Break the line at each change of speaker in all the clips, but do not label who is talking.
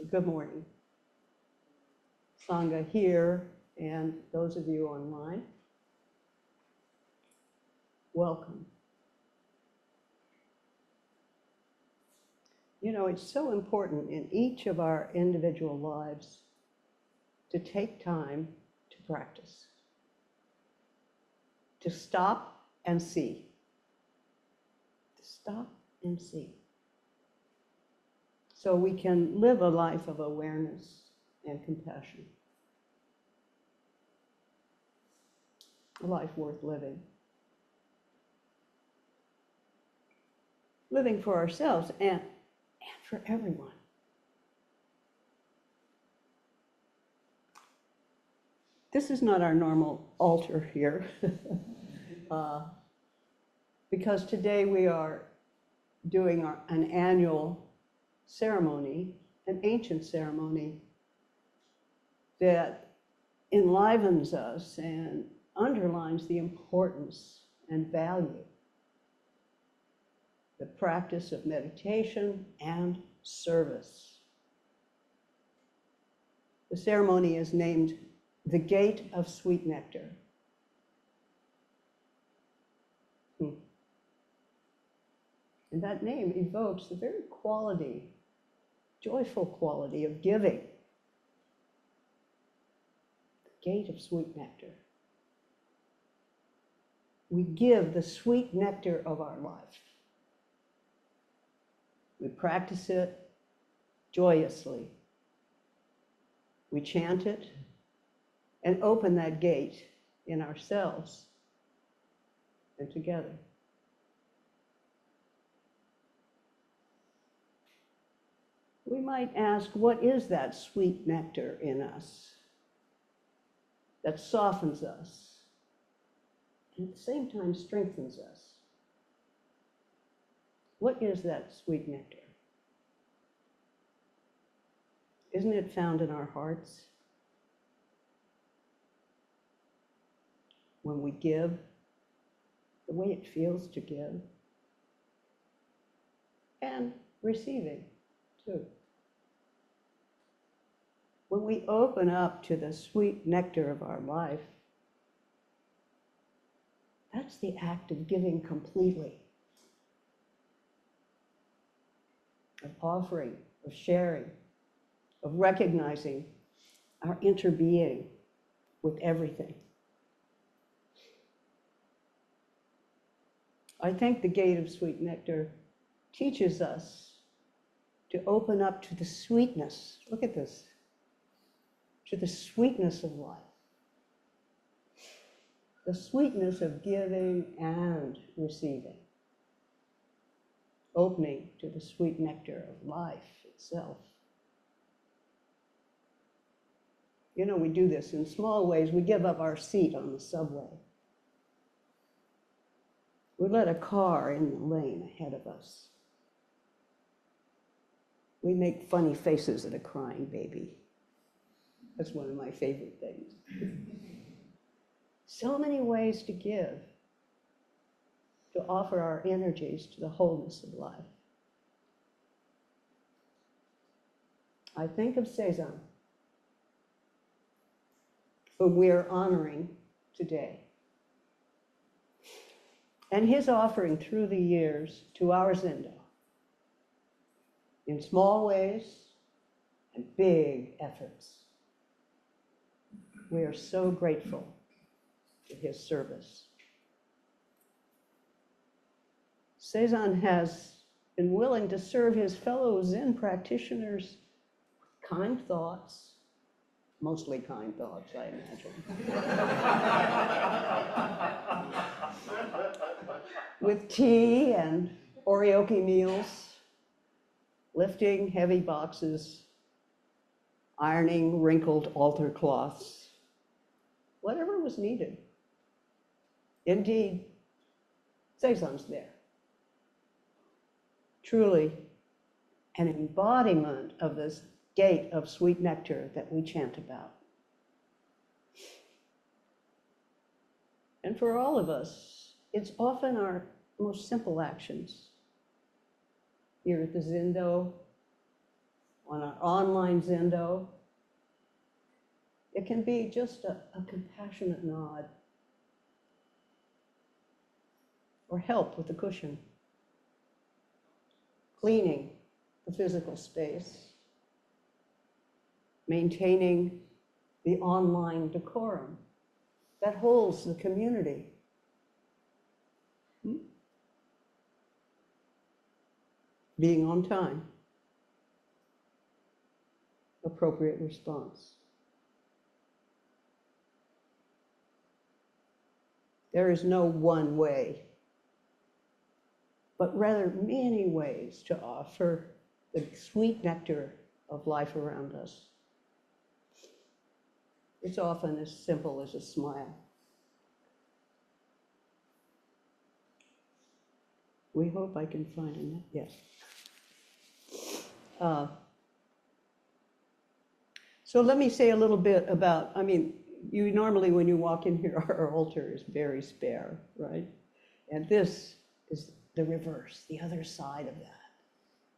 Good morning. Sangha here and those of you online, welcome. You know, it's so important in each of our individual lives to take time to practice, to stop and see, to stop and see. So we can live a life of awareness and compassion. A life worth living. Living for ourselves and for everyone. This is not our normal altar here, because today we are doing an annual ceremony, an ancient ceremony that enlivens us and underlines the importance and value, the practice of meditation and service. The ceremony is named the Gate of Sweet Nectar. And that name evokes the very quality, joyful quality of giving. The Gate of Sweet Nectar. We give the sweet nectar of our life. We practice it joyously. We chant it and open that gate in ourselves and together. We might ask, what is that sweet nectar in us that softens us and at the same time strengthens us? What is that sweet nectar? Isn't it found in our hearts? When we give, the way it feels to give, and receiving too. When we open up to the sweet nectar of our life, that's the act of giving completely, of offering, of sharing, of recognizing our interbeing with everything. I think the Gate of Sweet Nectar teaches us to open up to the sweetness, look at this, to the sweetness of life. The sweetness of giving and receiving. Opening to the sweet nectar of life itself. You know, we do this in small ways. We give up our seat on the subway. We let a car in the lane ahead of us. We make funny faces at a crying baby. That's one of my favorite things. So many ways to give, to offer our energies to the wholeness of life. I think of Seizan, whom we are honoring today, and his offering through the years to our Zendo, in small ways and big efforts. We are so grateful for his service. Seizan has been willing to serve his fellow Zen practitioners with kind thoughts, mostly kind thoughts, I imagine, with tea and oryoki meals, lifting heavy boxes, ironing wrinkled altar cloths, whatever was needed. Indeed, Seizan's there. Truly an embodiment of this gate of sweet nectar that we chant about. And for all of us, it's often our most simple actions. Here at the Zendo, on our online Zendo. It can be just a compassionate nod or help with the cushion, cleaning the physical space, maintaining the online decorum that holds the community. Being on time, appropriate response. There is no one way, but rather many ways to offer the sweet nectar of life around us. It's often as simple as a smile. We hope I can find a yes. So let me say a little bit about, you normally, when you walk in here, our altar is very spare, right? And this is the reverse, the other side of that.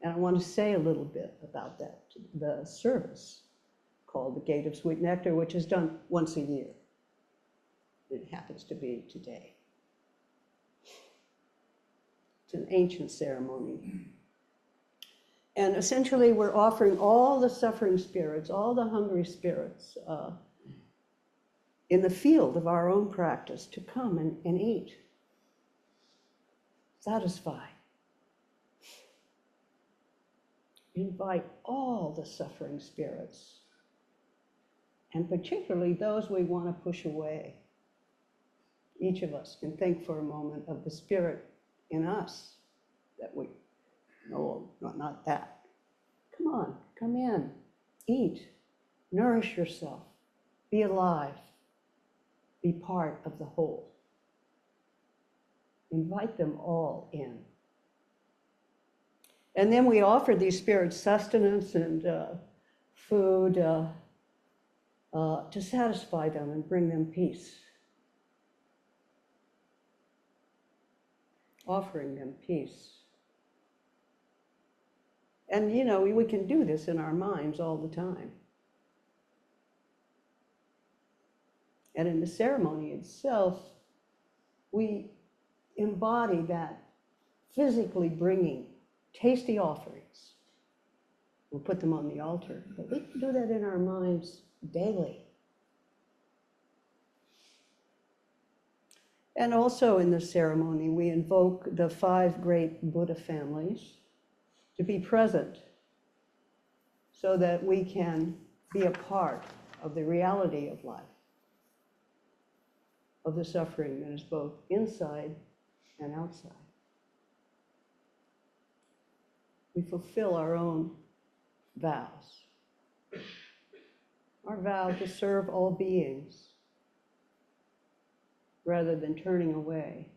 And I want to say a little bit about that, the service called the Gate of Sweet Nectar, which is done once a year. It happens to be today. It's an ancient ceremony. And essentially, we're offering all the suffering spirits, all the hungry spirits in the field of our own practice to come and eat, satisfy. Invite all the suffering spirits, and particularly those we want to push away. Each of us can think for a moment of the spirit in us that we, no, not that. Come on, come in, eat, nourish yourself, be alive, be part of the whole. Invite them all in. And then we offer these spirits sustenance and food to satisfy them and bring them peace. Offering them peace. And we can do this in our minds all the time. And in the ceremony itself, we embody that physically bringing tasty offerings. We'll put them on the altar, but we can do that in our minds daily. And also in the ceremony, we invoke the 5 great Buddha families to be present so that we can be a part of the reality of life, of the suffering that is both inside and outside. We fulfill our own vows. Our vow to serve all beings rather than turning away.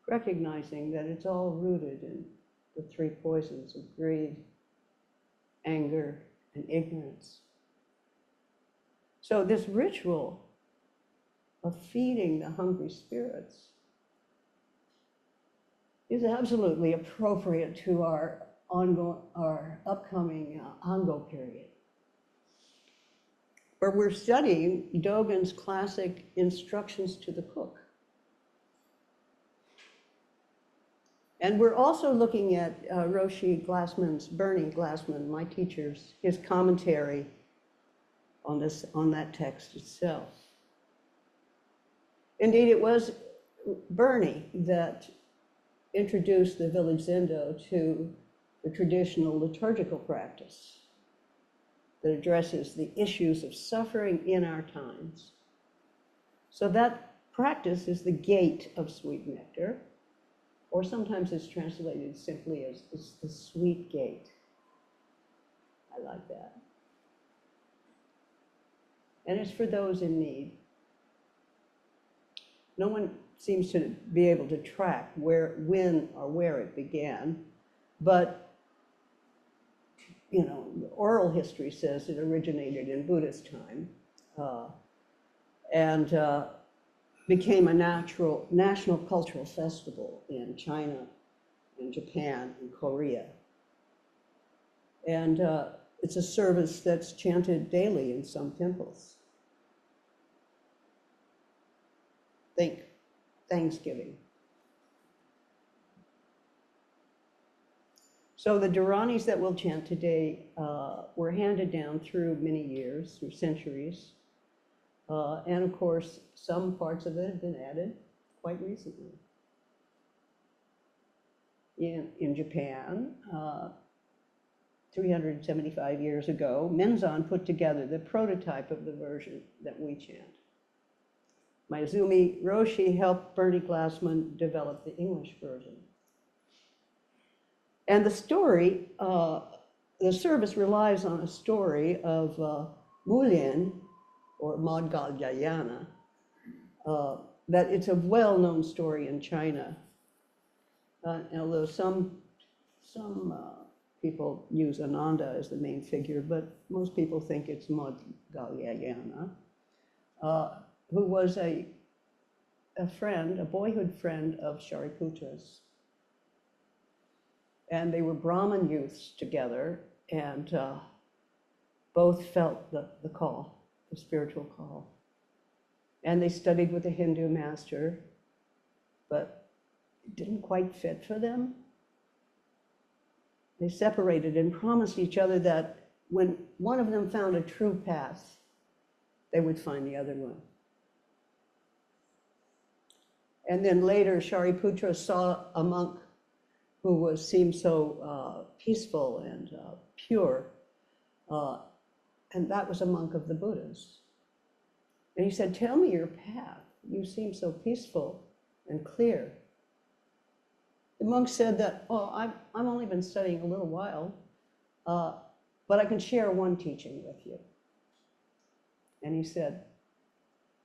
Recognizing that it's all rooted in the 3 poisons of greed, anger, and ignorance. So this ritual of feeding the hungry spirits is absolutely appropriate to our upcoming Ango period, where we're studying Dogen's classic Instructions to the Cook. And we're also looking at Bernie Glassman, my teacher's, his commentary on that text itself. Indeed, it was Bernie that introduced the Village Zendo to the traditional liturgical practice that addresses the issues of suffering in our times. So that practice is the gate of sweet nectar, or sometimes it's translated simply as the sweet gate. I like that. And it's for those in need. No one seems to be able to track when or where it began, but the oral history says it originated in Buddhist time and became a national cultural festival in China in Japan and Korea. And it's a service that's chanted daily in some temples. Think Thanksgiving. So the Dharanis that we'll chant today were handed down through many years, through centuries. And of course, some parts of it have been added quite recently. In Japan, 375 years ago, Menzan put together the prototype of the version that we chant. Enkyo Roshi helped Bernie Glassman develop the English version. And the story, the service relies on a story of Mulyen, or Madhgalyayana, that it's a well-known story in China. Although some people use Ananda as the main figure, but most people think it's Madhgalyayana, who was a friend, a boyhood friend of Shariputra's. And they were Brahmin youths together, and both felt the call, the spiritual call. And they studied with a Hindu master, but it didn't quite fit for them. They separated and promised each other that when one of them found a true path, they would find the other one. And then later, Shariputra saw a monk who seemed so peaceful and pure, and that was a monk of the Buddha's. And he said, "Tell me your path. You seem so peaceful and clear." The monk said that, "Oh, I've only been studying a little while, but I can share one teaching with you." And he said,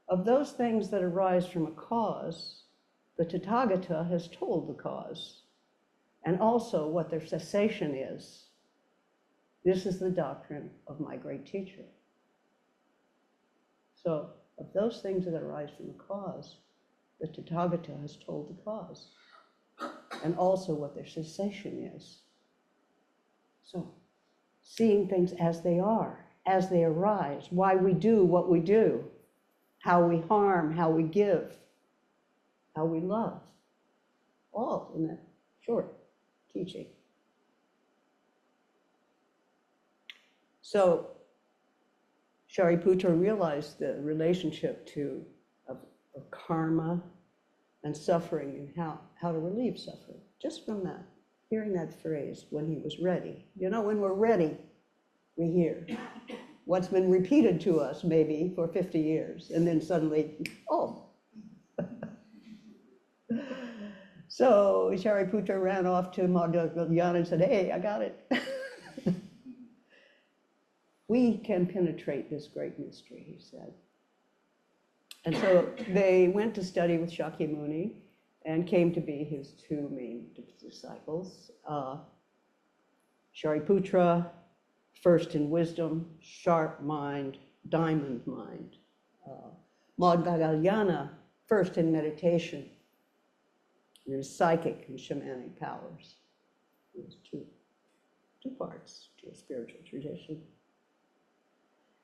"Of those things that arise from a cause, the Tathagata has told the cause, and also what their cessation is. This is the doctrine of my great teacher." So, of those things that arise from a cause, the Tathagata has told the cause, and also what their cessation is. So, seeing things as they are, as they arise, why we do what we do, how we harm, how we give, how we love, all in that short teaching. So Shariputra realized the relationship of karma and suffering, and how to relieve suffering, just from that, hearing that phrase, when he was ready. You know, when we're ready, we hear what's been repeated to us maybe for 50 years, and then suddenly, oh. So Shariputra ran off to Madhgalyayana and said, "Hey, I got it." We can penetrate this great mystery, he said. And so they went to study with Shakyamuni and came to be his two main disciples. Shariputra, first in wisdom, sharp mind, diamond mind. Madhgalyayana, first in meditation, and his psychic and shamanic powers. There's two parts to a spiritual tradition.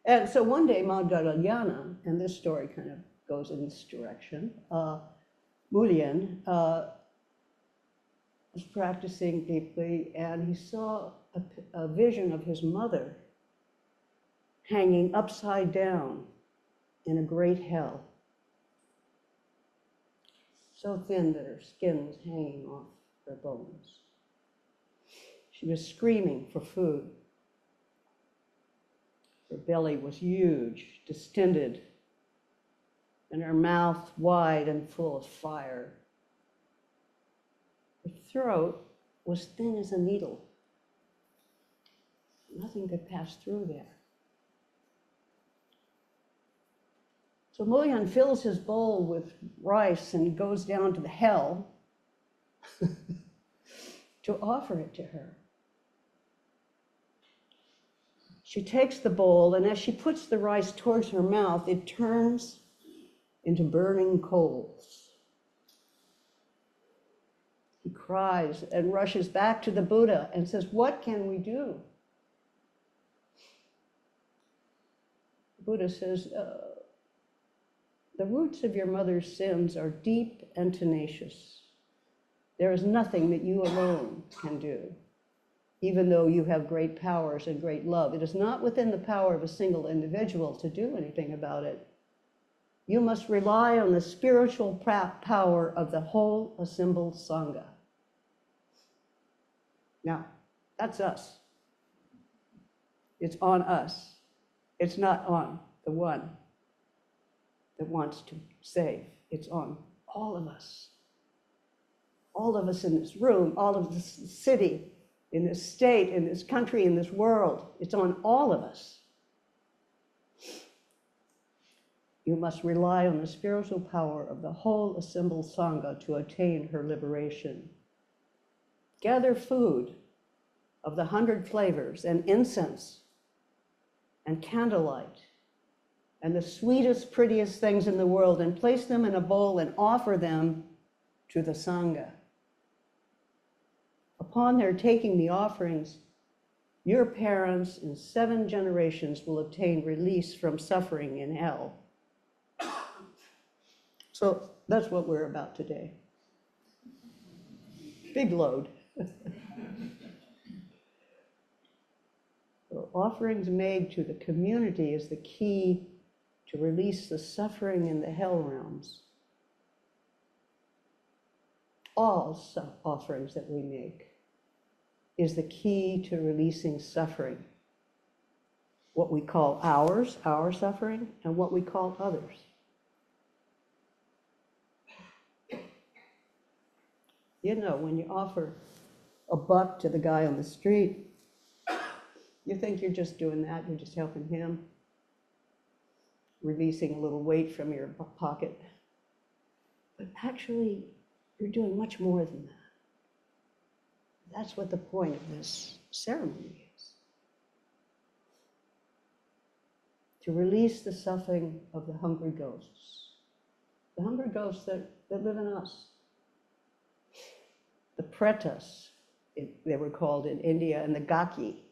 And so one day, Madhgalyayana, and this story kind of goes in this direction, Mulyen was practicing deeply, and he saw a vision of his mother hanging upside down in a great hell, so thin that her skin was hanging off her bones. She was screaming for food. Her belly was huge, distended, and her mouth wide and full of fire. Her throat was thin as a needle. Nothing could pass through there. So Mulyen fills his bowl with rice and goes down to the hell to offer it to her. She takes the bowl, and as she puts the rice towards her mouth, it turns into burning coals. He cries and rushes back to the Buddha and says, what can we do? The Buddha says, the roots of your mother's sins are deep and tenacious. There is nothing that you alone can do, even though you have great powers and great love. It is not within the power of a single individual to do anything about it. You must rely on the spiritual power of the whole assembled Sangha. Now, that's us. It's on us. It's not on the one that wants to save. It's on all of us. All of us in this room, all of this city, in this state, in this country, in this world. It's on all of us. You must rely on the spiritual power of the whole assembled Sangha to attain her liberation. Gather food of the 100 flavors and incense and candlelight and the sweetest, prettiest things in the world and place them in a bowl and offer them to the Sangha. Upon their taking the offerings, your parents in 7 generations will obtain release from suffering in hell. So that's what we're about today. Big load. So offerings made to the community is the key to release the suffering in the hell realms. All offerings that we make is the key to releasing suffering. What we call ours, our suffering, and what we call others. You know, when you offer a buck to the guy on the street, you think you're just doing that, you're just helping him, releasing a little weight from your pocket. But actually, you're doing much more than that. That's what the point of this ceremony is. To release the suffering of the hungry ghosts. The hungry ghosts that live in us. The pretas, they were called in India, and the gaki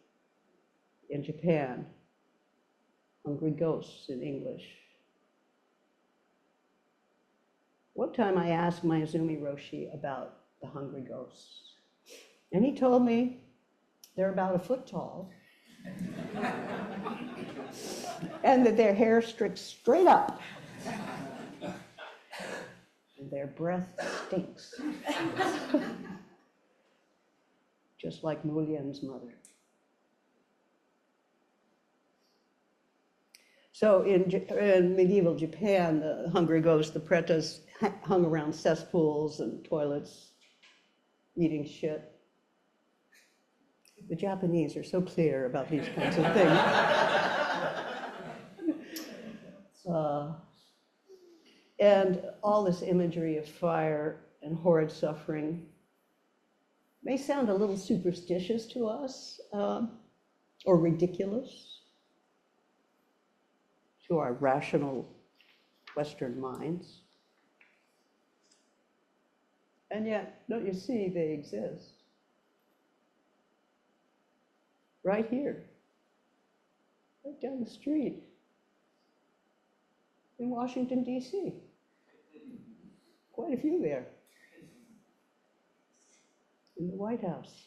in Japan. Hungry ghosts in English. One time I asked Myazumi Roshi about the hungry ghosts. And he told me they're about 1 foot tall. And that their hair sticks straight up. And their breath stinks. Just like Mulian's mother. So in medieval Japan, the hungry ghosts, the pretas, hung around cesspools and toilets, eating shit. The Japanese are so clear about these kinds of things. And all this imagery of fire and horrid suffering may sound a little superstitious to us, or ridiculous to our rational Western minds. And yet, don't you see, they exist. Right here, right down the street, in Washington, D.C. Quite a few there. In the White House.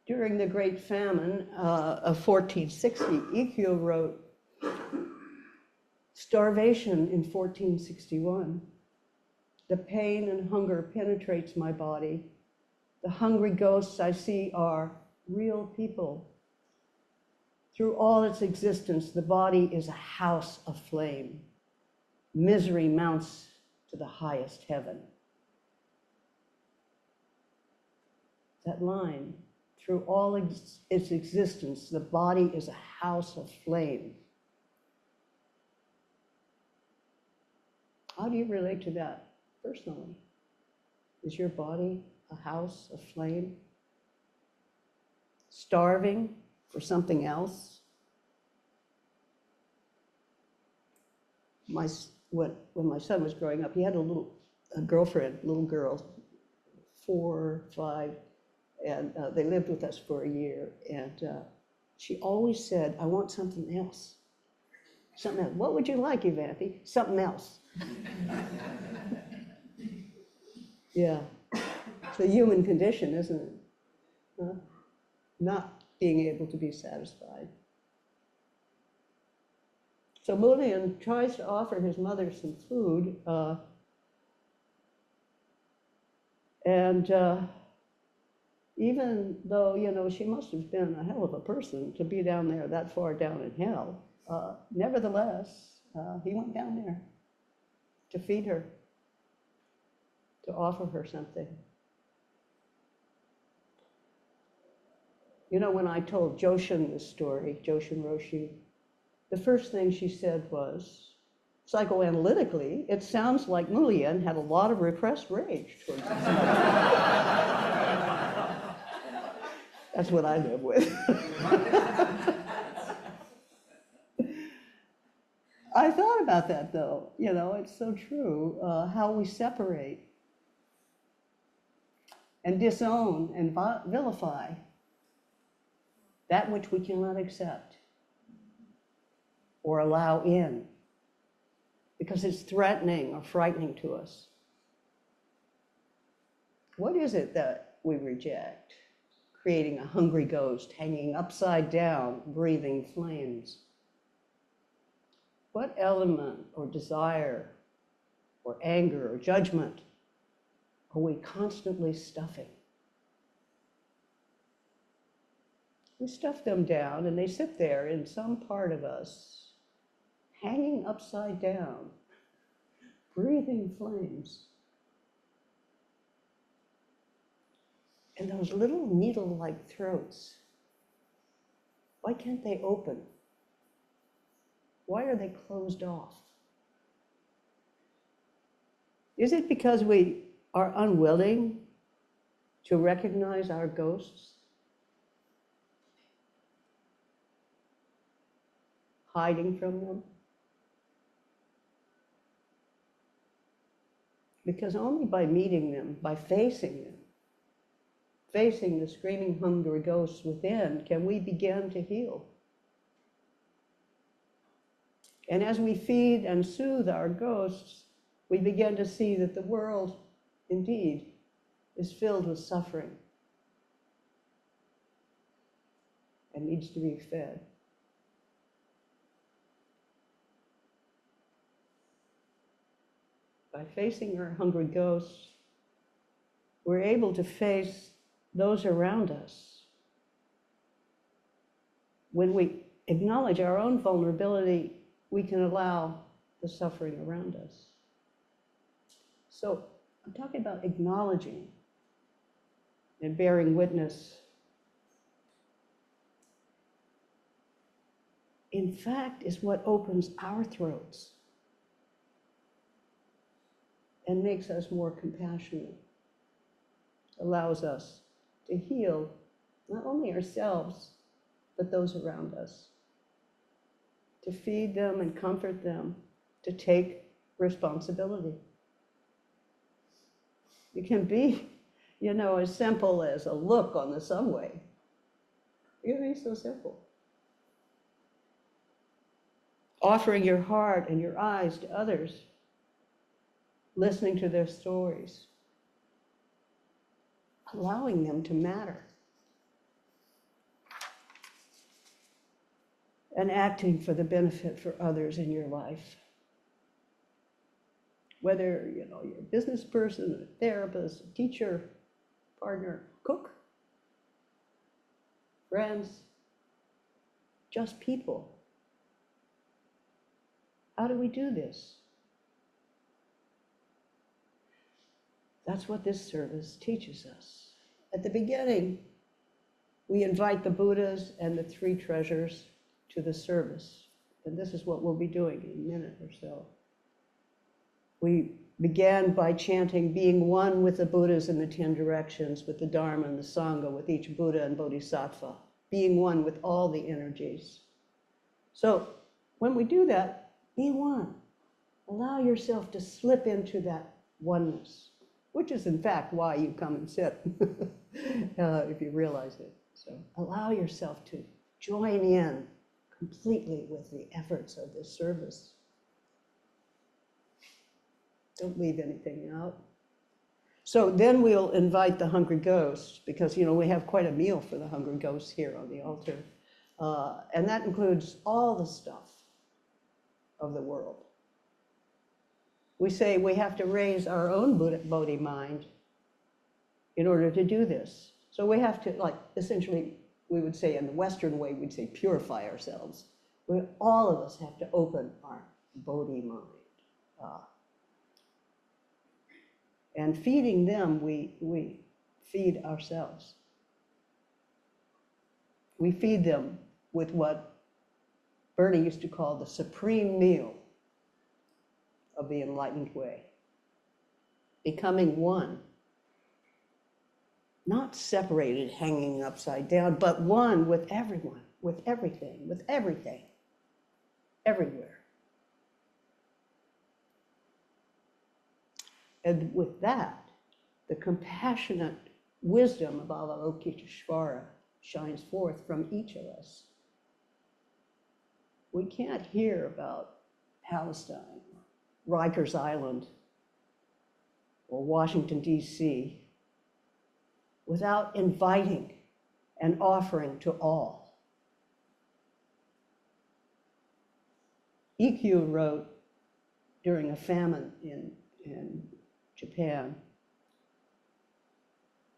During the Great Famine of 1460, Enkyo wrote, "Starvation in 1461. The pain and hunger penetrates my body. The hungry ghosts I see are real people. Through all its existence, the body is a house of flame. Misery mounts to the highest heaven." That line, through all its existence, the body is a house of flame. How do you relate to that personally? Is your body a house of flame? Starving for my when my son was growing up, he had a girlfriend, little girl, 4, 5, and they lived with us for a year. And she always said, "I want something else. Something else. What would you like, Evanthi? Something else." Yeah, it's a human condition, isn't it? Huh? Not being able to be satisfied. So Mulian tries to offer his mother some food, and even though, you know, she must have been a hell of a person to be down there that far down in hell, nevertheless, he went down there to feed her, to offer her something. You know, when I told Joshin this story, Joshin Roshi, the first thing she said was, psychoanalytically, it sounds like Mulian had a lot of repressed rage towards his mother. That's what I live with. I thought about that, though. You know, it's so true, how we separate and disown and vilify that which we cannot accept or allow in because it's threatening or frightening to us. What is it that we reject? Creating a hungry ghost, hanging upside down, breathing flames. What element or desire or anger or judgment are we constantly stuffing? We stuff them down and they sit there in some part of us, hanging upside down, breathing flames. And those little needle-like throats, why can't they open? Why are they closed off? Is it because we are unwilling to recognize our ghosts? Hiding from them? Because only by meeting them, by facing them, facing the screaming, hungry ghosts within, can we begin to heal. And as we feed and soothe our ghosts, we begin to see that the world, indeed, is filled with suffering and needs to be fed. By facing our hungry ghosts, we're able to face those around us. When we acknowledge our own vulnerability, we can allow the suffering around us. So I'm talking about acknowledging and bearing witness. In fact, is what opens our throats and makes us more compassionate, allows us to heal not only ourselves, but those around us, to feed them and comfort them, to take responsibility. It can be, you know, as simple as a look on the subway. It can be so simple. Offering your heart and your eyes to others, listening to their stories, allowing them to matter, and acting for the benefit for others in your life. Whether, you know, you're a business person, a therapist, a teacher, partner, cook, friends, just people. How do we do this? That's what this service teaches us. At the beginning, we invite the Buddhas and the three treasures to the service. And this is what we'll be doing in a minute or so. We began by chanting, being one with the Buddhas in the 10 directions, with the Dharma and the Sangha, with each Buddha and Bodhisattva, being one with all the energies. So when we do that, be one. Allow yourself to slip into that oneness, which is in fact why you come and sit, if you realize it. So allow yourself to join in completely with the efforts of this service. Don't leave anything out. So then we'll invite the hungry ghosts, because we have quite a meal for the hungry ghosts here on the altar. And that includes all the stuff of the world. We say we have to raise our own Bodhi mind in order to do this. So we have to, essentially, we would say in the Western way, we'd say purify ourselves. All of us have to open our Bodhi mind. And feeding them, we feed ourselves. We feed them with what Bernie used to call the supreme meal of the enlightened way. Becoming one. Not separated, hanging upside down, but one with everyone, with everything, everywhere. And with that, the compassionate wisdom of Avalokiteshvara shines forth from each of us. We can't hear about Palestine, Rikers Island, or Washington, D.C., without inviting and offering to all. Enkyo wrote during a famine in Japan.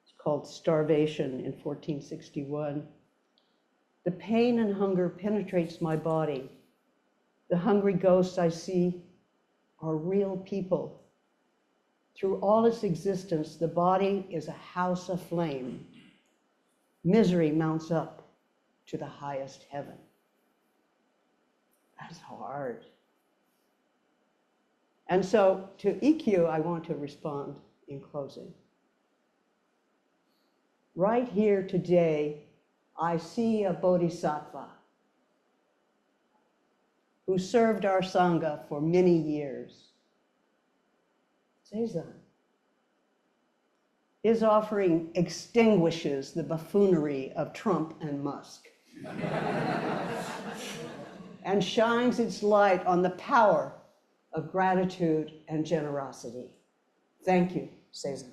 It's called Starvation in 1461. The pain and hunger penetrates my body. The hungry ghosts I see are real people. Through all its existence, the body is a house aflame. Misery mounts up to the highest heaven. That's hard. And so to Enkyo, I want to respond in closing. Right here today, I see a bodhisattva who served our Sangha for many years. Zazen. His offering extinguishes the buffoonery of Trump and Musk and shines its light on the power of gratitude and generosity. Thank you, Seizan.